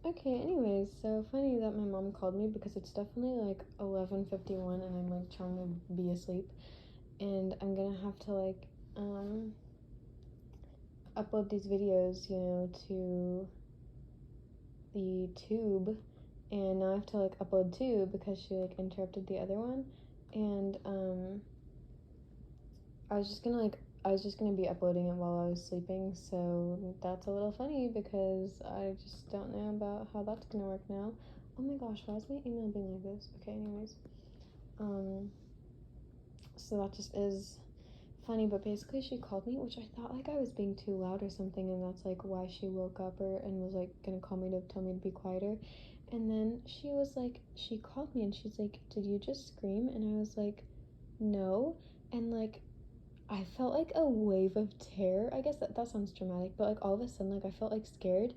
Okay, anyways, so funny that my mom called me because it's definitely like 11:51 and I'm like trying to be asleep and I'm gonna have to like upload these videos, to the tube, and now I have to like upload two because she like interrupted the other one. And I was just gonna be uploading it while I was sleeping, so that's a little funny because I just don't know about how that's gonna work now. Oh my gosh, why is my email being like this? Okay, anyways. Um so that just is funny, but basically she called me, which I thought like I was being too loud or something, and that's like why she woke up or and was like gonna call me to tell me to be quieter. And then she called me and she's like, "Did you just scream?" And I was like, "No." And like I felt like a wave of terror. I guess that sounds dramatic, but like all of a sudden, like I felt like scared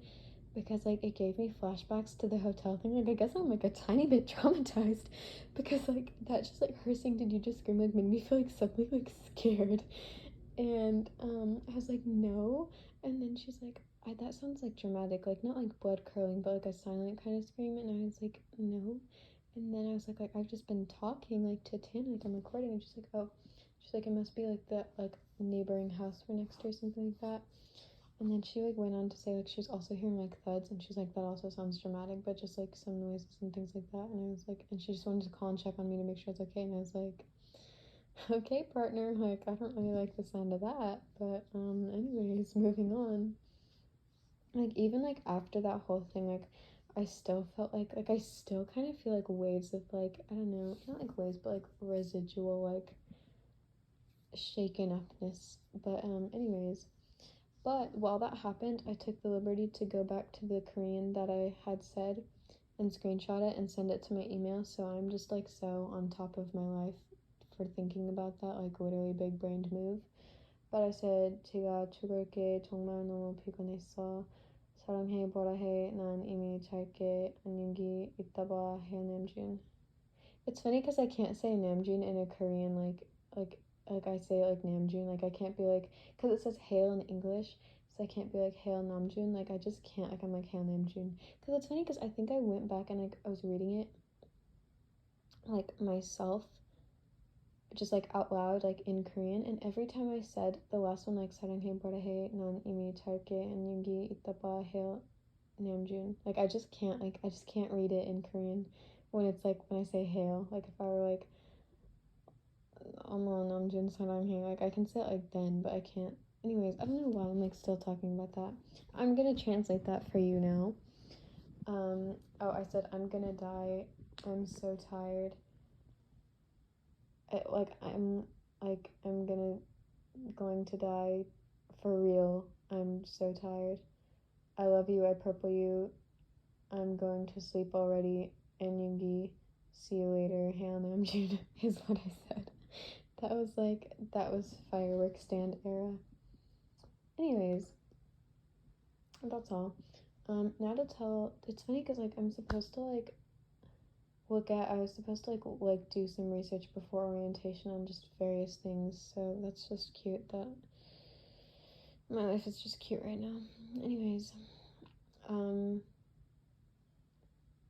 because like it gave me flashbacks to the hotel thing. Like I guess I'm like a tiny bit traumatized because like that just like her saying, "Did you just scream?" like made me feel like suddenly like scared. And I was like, "No." And then she's like, that sounds like dramatic, like not like blood curdling, but like a silent kind of scream. And I was like, "No." And then I was like I've just been talking like to Tana, like I'm recording, and she's like, "Oh." She's like, "It must be like the like neighboring house we're next to or something like that." And then she like went on to say like she was also hearing like thuds, and she's like, "That also sounds dramatic, but just like some noises and things like that." And I was like, and she just wanted to call and check on me to make sure it's okay. And I was like, "Okay, partner, like I don't really like the sound of that." But anyways, moving on. Like even like after that whole thing, like I still felt like I still kind of feel like waves of like, I don't know, not like waves, but like residual like shaken upness. But anyways, but while that happened, I took the liberty to go back to the Korean that I had said and screenshot it and send it to my email. So I'm just like so on top of my life for thinking about that, like literally big brained move. But I said, 제가 죽을 게 정말 너무 피곤했어. 사랑해 보라 해. 난 이미 잘게. 안녕히 있다 봐 해, 남준. It's funny because I can't say Namjoon in a Korean like I say like Namjoon, like I can't be like, because it says hail in English, so I can't be like hail Namjoon, like I just can't, like I'm like hail Namjoon. Because it's funny because I think I went back and like I was reading it like myself, just like out loud like in Korean, and every time I said the last one, like 사랑해 보라해 난 이미 잘게 안녕히 있다 봐 hail Namjoon, like I just can't read it in Korean when it's like when I say hail, like if I were like 어머 남준 사랑해, like I can say it like then, but I can't. Anyways, I don't know why I'm like still talking about that. I'm gonna translate that for you now. Oh, I said I'm gonna die. I'm so tired. I'm going to die for real. I'm so tired. I love you. I purple you. I'm going to sleep already. And Yugi, see you later. Hail Namjoon is what I said. That was fireworks stand era. Anyways, that's all. Now to tell. It's funny because like I'm supposed to like look at. I was supposed to like do some research before orientation on just various things. So that's just cute. That my life is just cute right now. Anyways, um,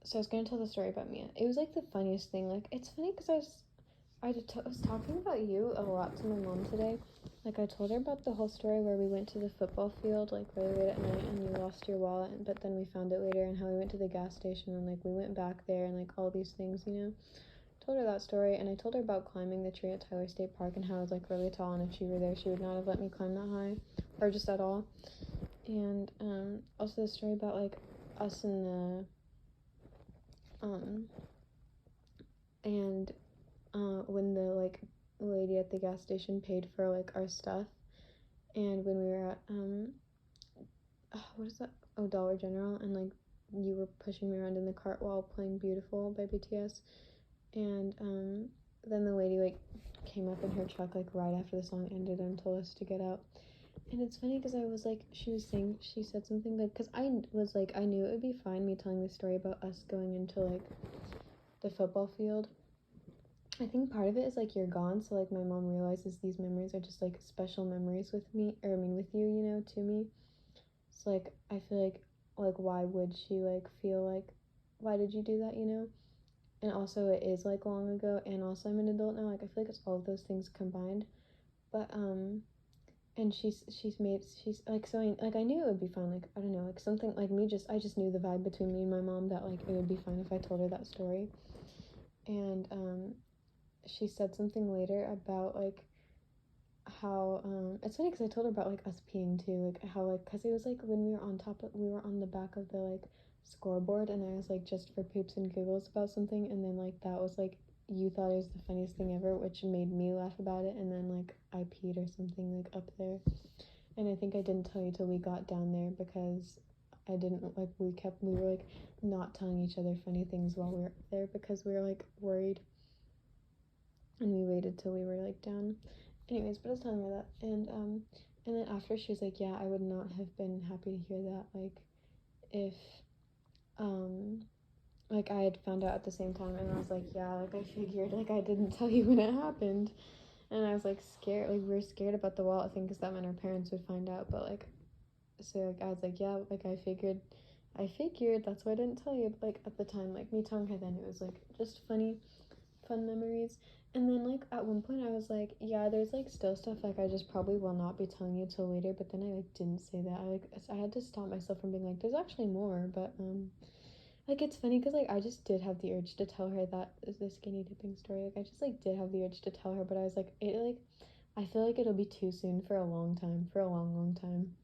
so I was gonna tell the story about Mia. It was like the funniest thing. Like it's funny because I was talking about you a lot to my mom today. Like I told her about the whole story where we went to the football field like really late at night and you lost your wallet, but then we found it later, and how we went to the gas station and like we went back there and like all these things, you know. Told her that story, and I told her about climbing the tree at Tyler State Park and how it was like really tall, and if she were there she would not have let me climb that high or just at all. And also the story about like us in the um and when the like lady at the gas station paid for like our stuff, and when we were at what is that, oh, Dollar General, and like you were pushing me around in the cart while playing Beautiful by BTS, and then the lady like came up in her truck like right after the song ended and told us to get out. And it's funny because I was like, she said something like, because I was like, I knew it would be fine me telling the story about us going into like the football field. I think part of it is like you're gone, so like my mom realizes these memories are just like special memories with me, or I mean with you, you know, to me. So like I feel like like, why would she, like, feel like, why did you do that, you know? And also it is, like, long ago, and also I'm an adult now, like, I feel like it's all of those things combined. But and she's like, so I knew it would be fine, like, I don't know, like, something like me, just I just knew the vibe between me and my mom that, like, it would be fine if I told her that story. And she said something later about, like, how it's funny because I told her about, like, us peeing too, like, how, like, because it was, like, when we were on the back of the, like, scoreboard, and I was like, just for poops and giggles about something, and then, like, that was, like, you thought it was the funniest thing ever, which made me laugh about it, and then, like, I peed or something, like, up there. And I think I didn't tell you till we got down there, because I didn't, like, we were, like, not telling each other funny things while we were there because we were, like, worried, and we waited till we were, like, down. Anyways, but I was telling her that, and then after she was like, yeah, I would not have been happy to hear that, like, if like, I had found out at the same time, and I was like, yeah, like, I figured, like, I didn't tell you when it happened. And I was, like, scared, like, we were scared about the wallet thing because that meant our parents would find out. But, like, so, like, I was like, yeah, like, I figured that's why I didn't tell you. But, like, at the time, like, me telling her then, it was, like, just fun memories. And then, like, at one point I was like, yeah, there's, like, still stuff, like, I just probably will not be telling you till later. But then I, like, didn't say that. I had to stop myself from being like, there's actually more. But like, it's funny because, like, I just did have the urge to tell her that is the skinny dipping story. Like, I just, like, did have the urge to tell her, but I was like, I feel like it'll be too soon for a long time, for a long, long time.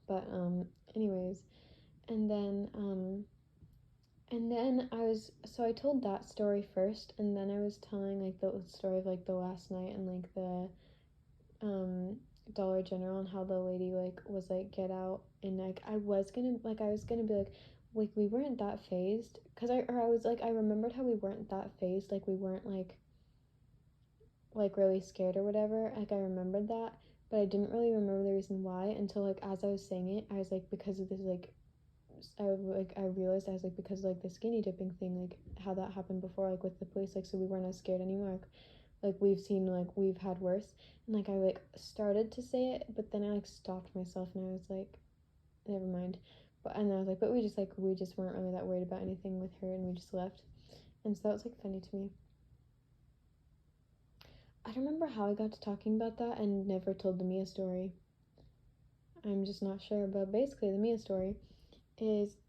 But anyways, and then I told that story first, and then I was telling, like, the story of, like, the last night, and, like, the Dollar General, and how the lady, like, was like, get out, and, like, I was gonna be like, we weren't that phased, because I remembered how we weren't that phased, like, we weren't, like really scared or whatever, like, I remembered that, but I didn't really remember the reason why until, like, as I was saying it, I was like, because of this, like, I realized, I was like, because of, like, the skinny dipping thing, like, how that happened before, like, with the police, like, so we weren't as scared anymore, like, we've had worse, and, like, I, like, started to say it, but then I, like, stopped myself, and I was like, never mind. But and I was like, but we just weren't really that worried about anything with her, and we just left. And so that was, like, funny to me. I don't remember how I got to talking about that and never told the Mia story. I'm just not sure, but basically the Mia story is,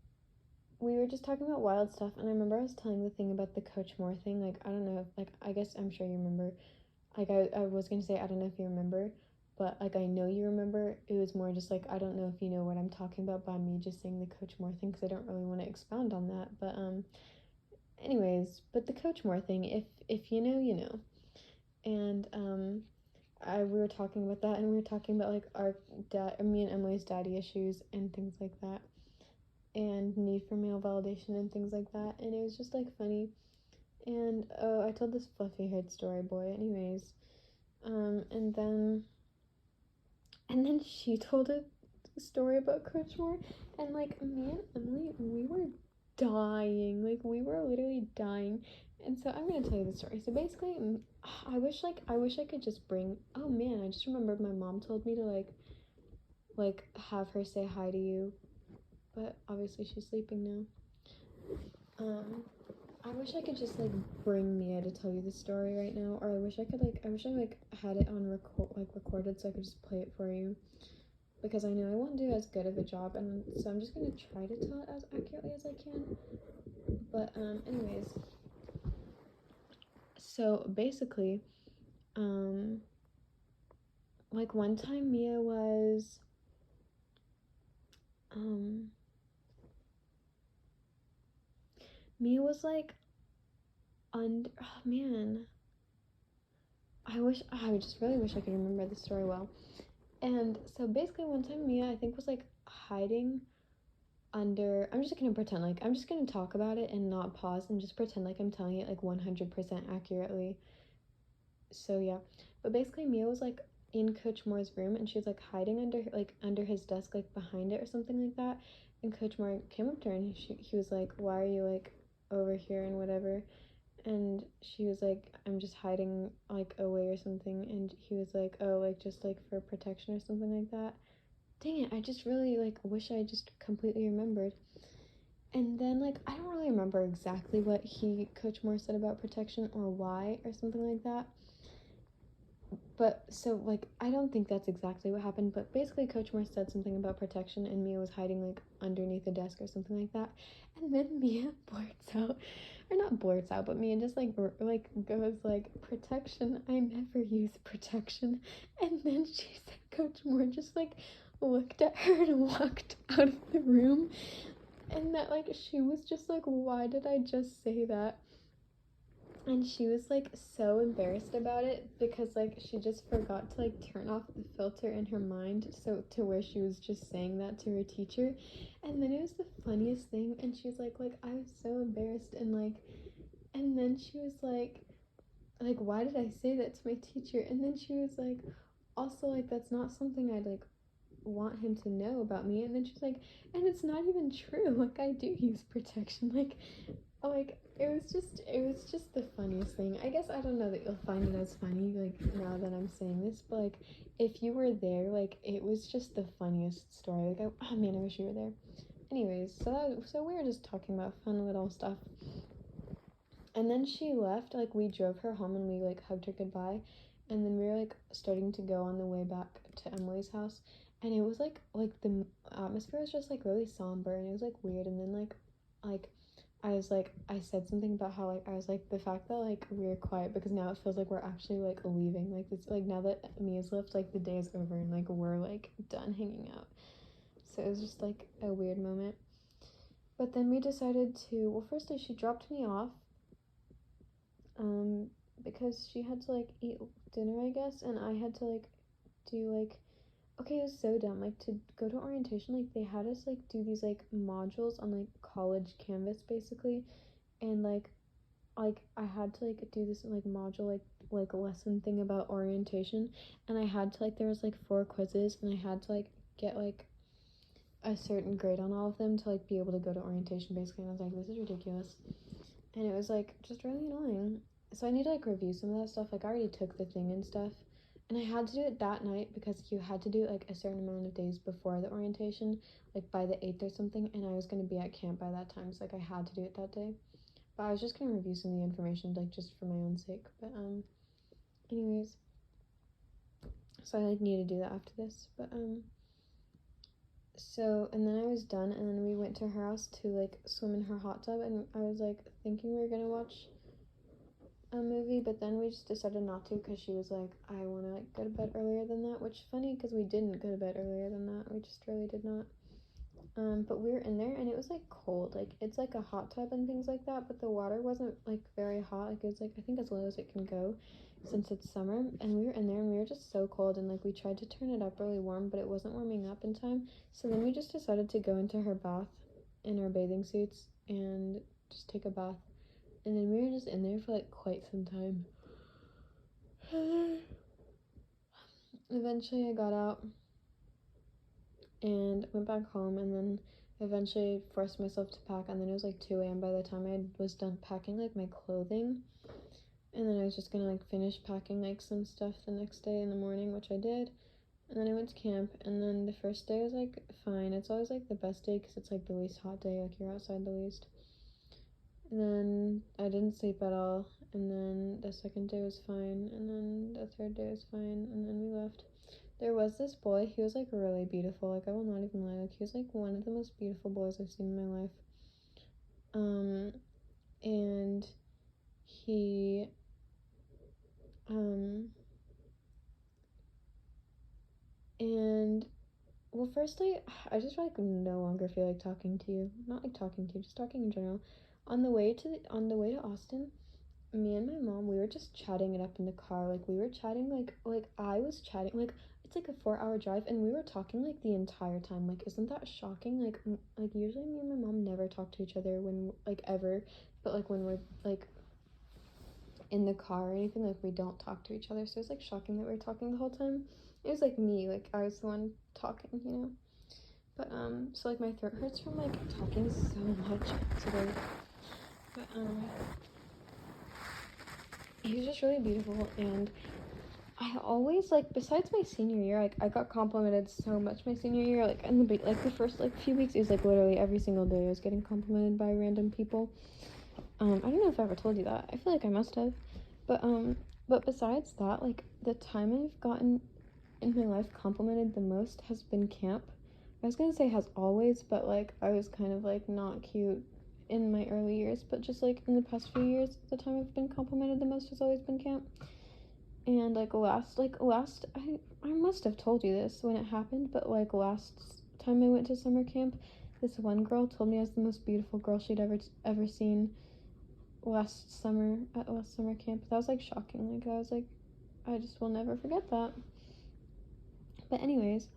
we were just talking about wild stuff, and I remember I was telling the thing about the Coach Moore thing, like, I don't know, like, I guess I'm sure you remember, like, I was gonna say, I don't know if you remember, but, like, I know you remember. It was more just, like, I don't know if you know what I'm talking about by me just saying the Coach Moore thing, because I don't really want to expound on that, but anyways, but the Coach Moore thing, if you know, you know. And we were talking about that, and we were talking about, like, me and Emily's daddy issues and things like that, and need for male validation and things like that, and it was just, like, funny. And I told this fluffy haired story boy, anyways, and then she told a story about Coach Moore, and, like, me and Emily, we were dying, like, we were literally dying. And so I'm gonna tell you the story. So basically, I wish I could just bring, oh man, I just remembered my mom told me to, like have her say hi to you, but obviously she's sleeping now. I wish I could just, like, bring Mia to tell you the story right now, or I wish I had it on recorded so I could just play it for you, because I know I won't do as good of a job, and so I'm just gonna try to tell it as accurately as I can. But anyways, so basically, like, one time Mia was like, under, oh man, I just really wish I could remember the story well. And so basically one time Mia, I think, was, like, hiding under, I'm just gonna pretend, like, I'm just gonna talk about it and not pause and just pretend like I'm telling it, like, 100% accurately. So yeah, but basically Mia was, like, in Coach Moore's room, and she was, like, hiding under his desk, like, behind it or something like that. And Coach Moore came up to her, and he was like, why are you, like, over here and whatever? And she was like, I'm just hiding, like, away or something. And he was like, oh, like, just, like, for protection or something like that. dang it, I just really, like, wish I just completely remembered. And then, like, I don't really remember exactly what Coach Moore said about protection or why or something like that. But, so, like, I don't think that's exactly what happened, but basically Coach Moore said something about protection and Mia was hiding, like, underneath a desk or something like that. And then Mia blurts out, or not blurts out, but Mia just, like goes, like, protection, I never use protection. And then she said Coach Moore just, like, looked at her and walked out of the room. And that, like, she was just like, why did I just say that? And she was, like, so embarrassed about it because, like, she just forgot to, like, turn off the filter in her mind, so to where she was just saying that to her teacher. And then it was the funniest thing, and she was like, I was so embarrassed, and then she was like, why did I say that to my teacher? And then she was like, also, like, that's not something I'd, like, want him to know about me. And then she's like, and it's not even true, like, I do use protection, like, it was just the funniest thing. I guess I don't know that you'll find it as funny, like, now that I'm saying this, but, like, if you were there, like, it was just the funniest story. Like, oh man, I wish you were there. Anyways, so we were just talking about fun little stuff, and then she left. Like, we drove her home and we, like, hugged her goodbye, and then we were, like, starting to go on the way back to Emily's house, and it was like the atmosphere was just, like, really somber, and it was, like, weird. And then like I was like, I said something about how, like, I was like, the fact that, like, we're quiet because now it feels like we're actually, like, leaving, like, it's like now that Mia's left, like, the day is over and, like, we're, like, done hanging out. So it was just, like, a weird moment. But then we decided to, well, firstly she dropped me off because she had to, like, eat dinner, I guess, and I had to, like, do, like, okay, it was so dumb. Like, to go to orientation, like, they had us, like, do these, like, modules on, like, college Canvas, basically, and, like, I had to, like, do this, like, module, like lesson thing about orientation, and I had to, like, there was, like, 4 quizzes, and I had to, like, get, like, a certain grade on all of them to, like, be able to go to orientation, basically, and I was like, this is ridiculous, and it was, like, just really annoying. So I need to, like, review some of that stuff. Like, I already took the thing and stuff, and I had to do it that night because you had to do it, like, a certain amount of days before the orientation, like, by the 8th or something, and I was going to be at camp by that time, so, like, I had to do it that day. But I was just going to review some of the information, like, just for my own sake. But, anyways, so I, like, need to do that after this. But, so, and then I was done, and then we went to her house to, like, swim in her hot tub, and I was, like, thinking we were going to watch a movie, but then we just decided not to because she was like, I want to, like, go to bed earlier than that, which funny because we didn't go to bed earlier than that. We just really did not. But we were in there and it was, like, cold. Like, it's like a hot tub and things like that, but the water wasn't, like, very hot. Like, it was, like, I think as low as it can go since it's summer. And we were in there and we were just so cold, and, like, we tried to turn it up really warm, but it wasn't warming up in time. So then we just decided to go into her bath in our bathing suits and just take a bath. And then we were just in there for, like, quite some time. Eventually I got out and went back home, and then eventually forced myself to pack, and then it was, like, 2 a.m. by the time I was done packing, like, my clothing. And then I was just gonna, like, finish packing, like, some stuff the next day in the morning, which I did. And then I went to camp, and then the first day was, like, fine. It's always, like, the best day because it's, like, the least hot day, like, you're outside the least. And then I didn't sleep at all, and then the second day was fine, and then the third day was fine, and then we left. There was this boy, he was, like, really beautiful, like, I will not even lie, like, he was, like, one of the most beautiful boys I've seen in my life. And he, and, well, firstly, I just, like, no longer feel like talking to you, not, like, talking to you, just talking in general. On the way to Austin, me and my mom, we were just chatting it up in the car. Like, we were chatting, like I was chatting, like, it's, like, a 4-hour drive, and we were talking, like, the entire time. Like, isn't that shocking? Like usually me and my mom never talk to each other when, like, ever, but, like, when we're, like, in the car or anything, like, we don't talk to each other. So it's, like, shocking that we were talking the whole time. It was, like, me, like, I was the one talking, you know. But so, like, my throat hurts from, like, talking so much today. But he was just really beautiful, and I always, like, besides my senior year, like, I got complimented so much my senior year, like, in the first, like, few weeks, it was, like, literally every single day I was getting complimented by random people. I don't know if I ever told you that. I feel like I must have. But besides that, like, the time I've gotten in my life complimented the most has been camp. I was gonna say has always, but, like, I was kind of, like, not cute in my early years, but just, like, in the past few years, the time I've been complimented the most has always been camp. And, like, I must have told you this when it happened, but, like, last time I went to summer camp, this one girl told me I was the most beautiful girl she'd ever seen last summer camp. That was, like, shocking. Like, I was like, I just will never forget that. But anyways,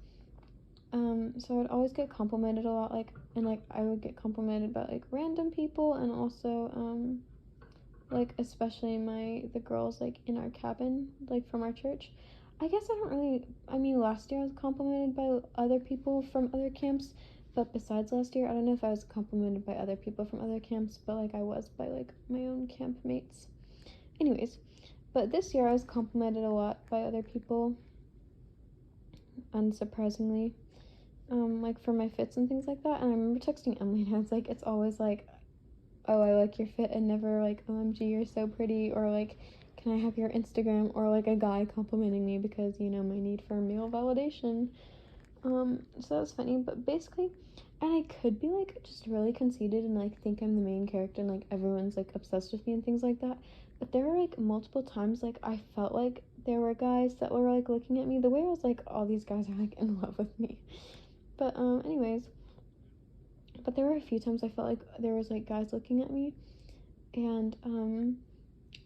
so I'd always get complimented a lot, like, and, like, I would get complimented by, like, random people, and also like, especially the girls, like, in our cabin, like, from our church. I mean, last year I was complimented by other people from other camps, but besides last year, I don't know if I was complimented by other people from other camps, but, like, I was by, like, my own camp mates. Anyways, but this year I was complimented a lot by other people, unsurprisingly, like, for my fits and things like that. And I remember texting Emily, and I was like, it's always like, oh, I like your fit, and never like, OMG, you're so pretty, or like, can I have your Instagram, or like a guy complimenting me because, you know, my need for male validation. So that was funny, but basically, and I could be, like, just really conceited and, like, think I'm the main character and, like, everyone's, like, obsessed with me and things like that, but there were, like, multiple times, like, I felt like there were guys that were, like, looking at me the way I was like, all these guys are, like, in love with me. But anyways, but there were a few times I felt like there was, like, guys looking at me, and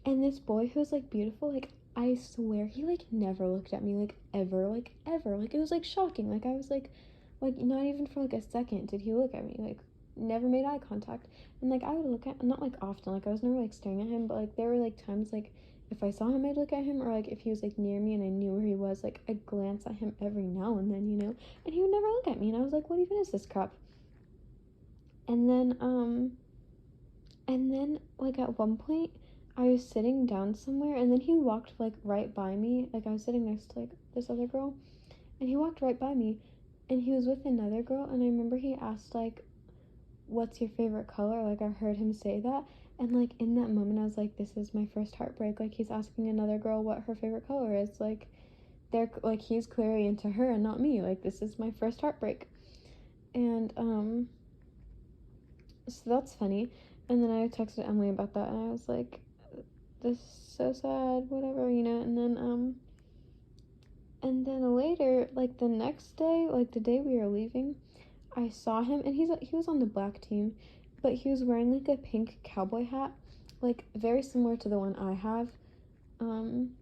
this boy who was, like, beautiful, like, I swear he, like, never looked at me, like, ever, like, it was, like, shocking. Like, I was like, not even for, like, a second did he look at me, like, never made eye contact. And, like, I would look at, not, like, often, like, I was never, like, staring at him, but, like, there were, like, times, like, if I saw him, I'd look at him, or, like, if he was, like, near me and I knew where he was, like, I'd glance at him every now and then, you know, and he would never look at me, and I was like, what even is this crap? And then, like, at one point, I was sitting down somewhere, and then he walked, like, right by me. Like, I was sitting next to, like, this other girl, and he walked right by me, and he was with another girl, and I remember he asked, like, what's your favorite color? Like, I heard him say that, and, like, in that moment, I was like, this is my first heartbreak. Like, he's asking another girl what her favorite color is. Like, he's clearly into her and not me. Like, this is my first heartbreak. And, so that's funny. And then I texted Emily about that, and I was like, this is so sad, whatever, you know. And then later, like, the next day, like, the day we were leaving, I saw him, and he was on the black team, but he was wearing, like, a pink cowboy hat, like, very similar to the one I have, and,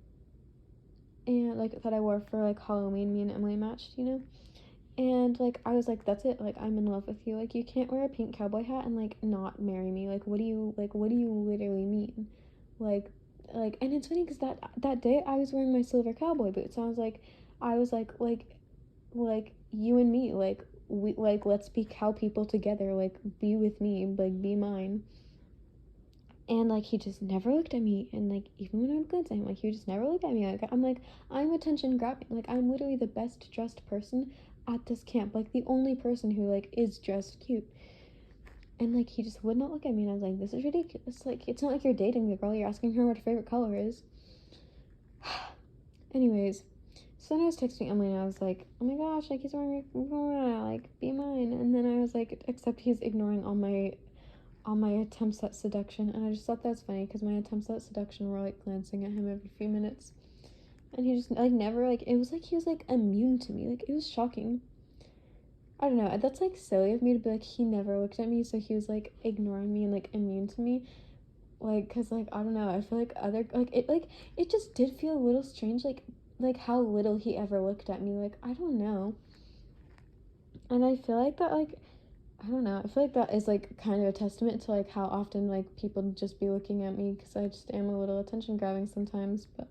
like, that I wore for, like, Halloween. Me and Emily matched, you know. And, like, I was like, that's it, like, I'm in love with you. Like, you can't wear a pink cowboy hat and, like, not marry me. Like, what do you literally mean? Like, and it's funny because that day I was wearing my silver cowboy boots. And I was like, you and me, like, we, like, let's be cow people together. Like, be with me, like, be mine. And, like, he just never looked at me, and, like, even when I would glance at him, like, he would just never look at me. Like, I'm attention grabbing. Like, I'm literally the best dressed person at this camp, like, the only person who, like, is dressed cute. And, like, he just would not look at me, and I was like, this is ridiculous. Like, it's not like you're dating the girl, you're asking her what her favorite color is. Anyways, so then I was texting Emily, and I was like, oh my gosh, like, he's wearing like, be mine. And then I was like, except he's ignoring all my attempts at seduction. And I just thought that's funny, because my attempts at seduction were, like, glancing at him every few minutes, and he just, like, never, like, it was like he was, like, immune to me. Like, it was shocking. I don't know, that's, like, silly of me to be like, he never looked at me, so he was, like, ignoring me and, like, immune to me. Like, because, like, I don't know, I feel like it just did feel a little strange, like how little he ever looked at me. Like, I don't know. And I feel like that, like, I don't know, I feel like that is, like, kind of a testament to, like, how often, like, people just be looking at me, because I just am a little attention grabbing sometimes. But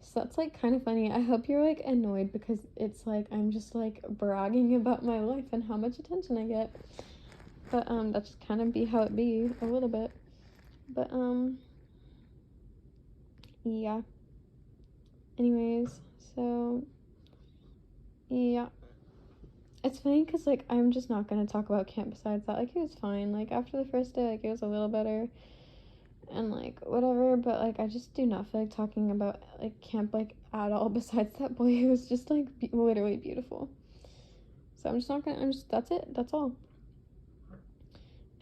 so that's, like, kind of funny. I hope you're, like, annoyed, because it's like I'm just, like, bragging about my life and how much attention I get. But that's just kind of be how it be a little bit. But yeah. Anyways, so yeah. It's funny because, like, I'm just not gonna talk about camp besides that. Like, it was fine. Like, after the first day, like, it was a little better and, like, whatever. But, like, I just do not feel like talking about, like, camp, like, at all besides that boy. It was just, like, literally beautiful. So I'm just not gonna, that's it. That's all.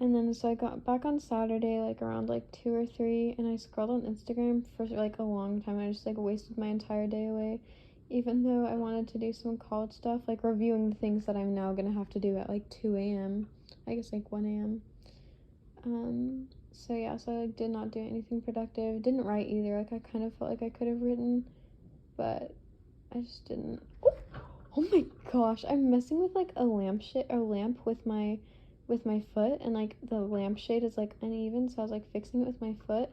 And then, so I got back on Saturday, like, around, like, 2 or 3. And I scrolled on Instagram for, like, a long time. I just, like, wasted my entire day away. Even though I wanted to do some college stuff, like reviewing the things that I'm now gonna have to do at like 2 a.m. I guess like 1 a.m. So yeah, so I like did not do anything productive. Didn't write either. Like I kind of felt like I could have written, but I just didn't. Oh my gosh, I'm messing with like a lamp with my foot, and like the lampshade is like uneven, so I was like fixing it with my foot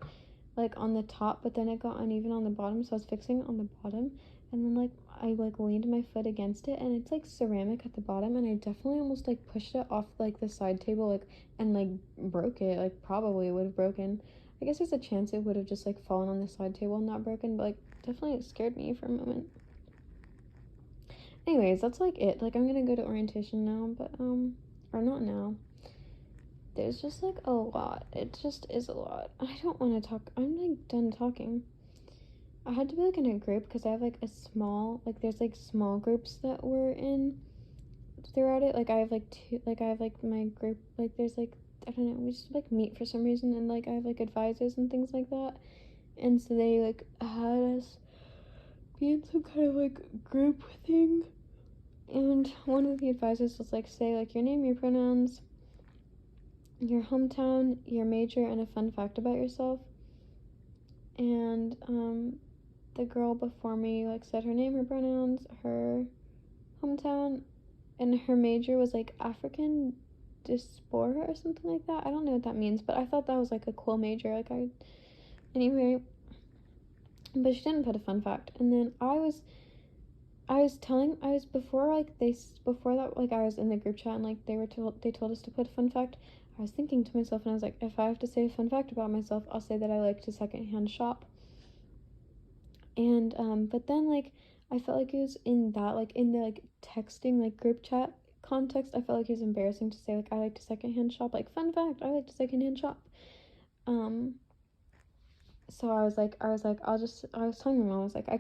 like on the top, but then it got uneven on the bottom, so I was fixing it on the bottom, and then like I like leaned my foot against it, and it's like ceramic at the bottom, and I definitely almost like pushed it off like the side table, like, and like broke it. Like probably would have broken. I guess there's a chance it would have just like fallen on the side table and not broken, but like definitely it scared me for a moment. Anyways, that's like it. Like I'm gonna go to orientation now, but or not now. There's just like a lot. It just is a lot. I don't want to talk. I'm like done talking. I had to be like in a group because I have like a small, like there's like small groups that we're in throughout it. Like I have like two, like I have like my group, like there's like, I don't know, we just like meet for some reason, and like I have like advisors and things like that. And so they like had us be in some kind of like group thing. And one of the advisors was like, say like your name, your pronouns, your hometown, your major, and a fun fact about yourself. And the girl before me like said her name, her pronouns, her hometown, and her major was like African diaspora or something like that. I don't know what that means, but I thought that was like a cool major. Anyway, but she didn't put a fun fact. And then I was before like before that, like I was in the group chat, and like they told us to put a fun fact. I was thinking to myself, and I was like, if I have to say a fun fact about myself, I'll say that I like to secondhand shop. And but then like I felt like it was in that, like in the like texting like group chat context, I felt like it was embarrassing to say like I like to secondhand shop, like fun fact, I like to secondhand shop. So I was like I was telling my mom, I was like, I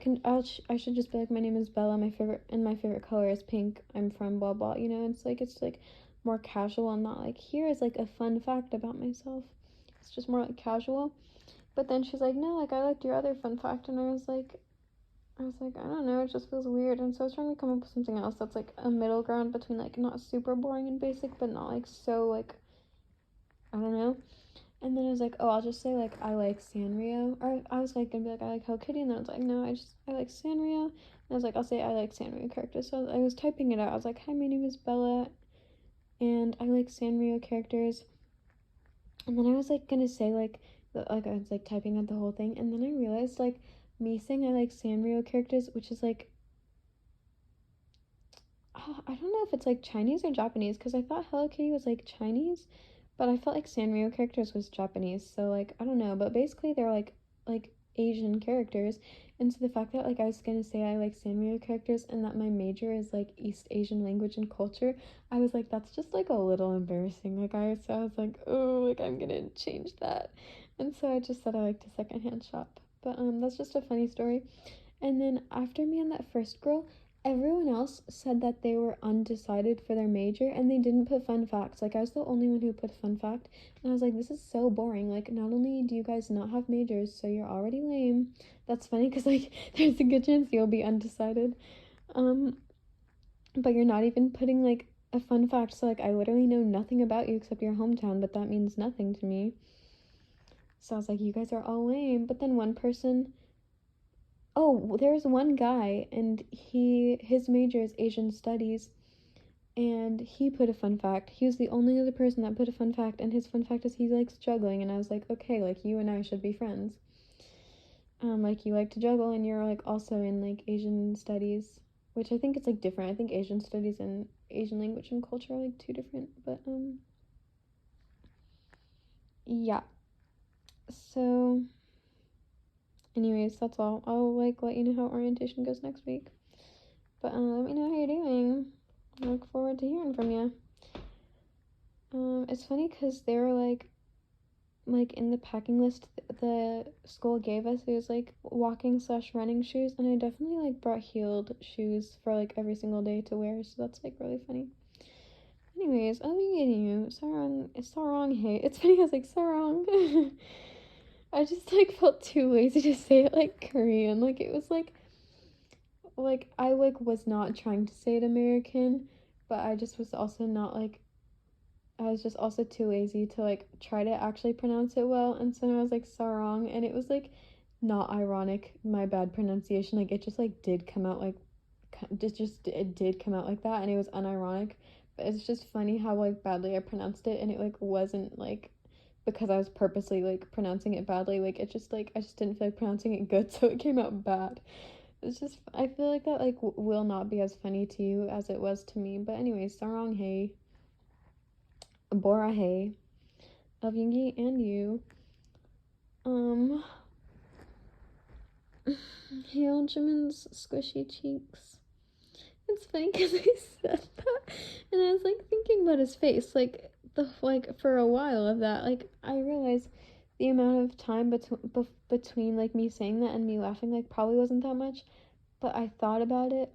should just be like, my name is Bella, my favorite color is pink, I'm from blah blah, you know. It's like more casual, and not like, here is like a fun fact about myself. It's just more like casual. But then she's like, no, like I liked your other fun fact. And I was like, I don't know, it just feels weird. And so I was trying to come up with something else that's like a middle ground between like not super boring and basic, but not like so like, I don't know. And then I was like, oh, I'll just say like I like Sanrio. Or I was like gonna be like I like Hello Kitty, and then I was like, no, I like Sanrio. And I was like, I'll say I like Sanrio characters. So I was typing it out. I was like, hi, my name is Bella, and I like Sanrio characters. And then I was like gonna say like I was like typing out the whole thing, and then I realized like me saying I like Sanrio characters, which is like, I don't know if it's like Chinese or Japanese, because I thought Hello Kitty was like Chinese, but I felt like Sanrio characters was Japanese. So like I don't know, but basically they're like Asian characters. And so the fact that like I was gonna say I like Sanrio characters and that my major is like East Asian language and culture, I was like, that's just like a little embarrassing. I was like, oh, like I'm gonna change that. And so I just said I like to secondhand shop. But that's just a funny story. And then after me and that first girl, everyone else said that they were undecided for their major, and they didn't put fun facts. Like I was the only one who put fun fact, and I was like, this is so boring. Like not only do you guys not have majors, so you're already lame. That's funny because like there's a good chance you'll be undecided. But you're not even putting like a fun fact. So like I literally know nothing about you except your hometown, but that means nothing to me. So I was like, you guys are all lame. But then one person, oh, there's one guy, and his major is Asian studies, and he put a fun fact. He was the only other person that put a fun fact, and his fun fact is he likes juggling. And I was like, okay, like you and I should be friends. Like you like to juggle, and you're like also in like Asian studies, which I think it's like different. I think Asian studies and Asian language and culture are like two different, but yeah. So anyways, that's all. I'll like let you know how orientation goes next week. But let me know how you're doing. I look forward to hearing from you. It's funny because they were like in the packing list the school gave us, it was like walking/running shoes, and I definitely like brought heeled shoes for like every single day to wear, so that's like really funny. Anyways, I'll be getting you sarong. Hey, it's funny, I was like sarong. I just like felt too lazy to say it like Korean. Like it was like I like was not trying to say it American, but I just was also not like I was just also too lazy to like try to actually pronounce it well, and so I was like sarong, and it was like not ironic, my bad pronunciation, like it just like did come out like it did come out like that, and it was unironic, but it's just funny how like badly I pronounced it, and it like wasn't like because I was purposely like pronouncing it badly, like it just like I just didn't feel like pronouncing it good, so it came out bad. It's just I feel like that like will not be as funny to you as it was to me, but anyways, sarong hey. Borahae of Yingi and you. Hail Jimin's squishy cheeks. It's funny because I said that, and I was like thinking about his face, like for a while of that. Like I realized the amount of time between like me saying that and me laughing like probably wasn't that much, but I thought about it,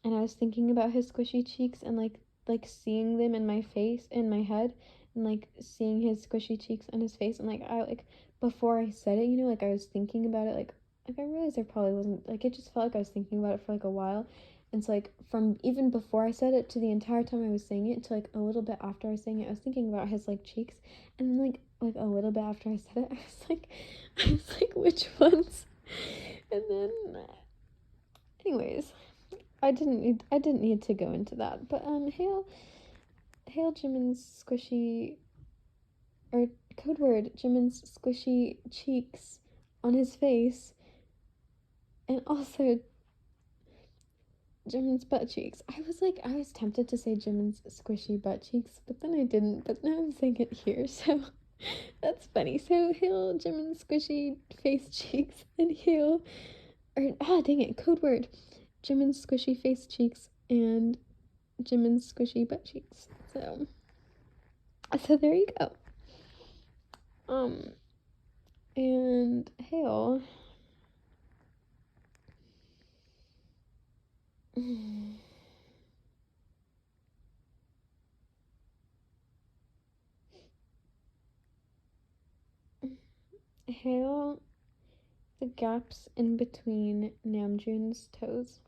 and I was thinking about his squishy cheeks and like seeing them in my face, in my head, and like seeing his squishy cheeks on his face, and like I like before I said it, like I was thinking about it, like I realized I probably wasn't, like it just felt like I was thinking about it for like a while, and so like from even before I said it to the entire time I was saying it to like a little bit after I was saying it, I was thinking about his like cheeks, and then like a little bit after I said it, I was like which ones, and then anyways, I didn't need to go into that, but hail Jimin's squishy, or code word Jimin's squishy cheeks on his face, and also Jimin's butt cheeks. I was tempted to say Jimin's squishy butt cheeks, but then I didn't. But now I'm saying it here, so that's funny. So hail Jimin's squishy face cheeks, and hail, or dang it, code word Jimin's squishy face cheeks and Jimin's squishy butt cheeks. So there you go. And hail. Hail the gaps in between Namjoon's toes.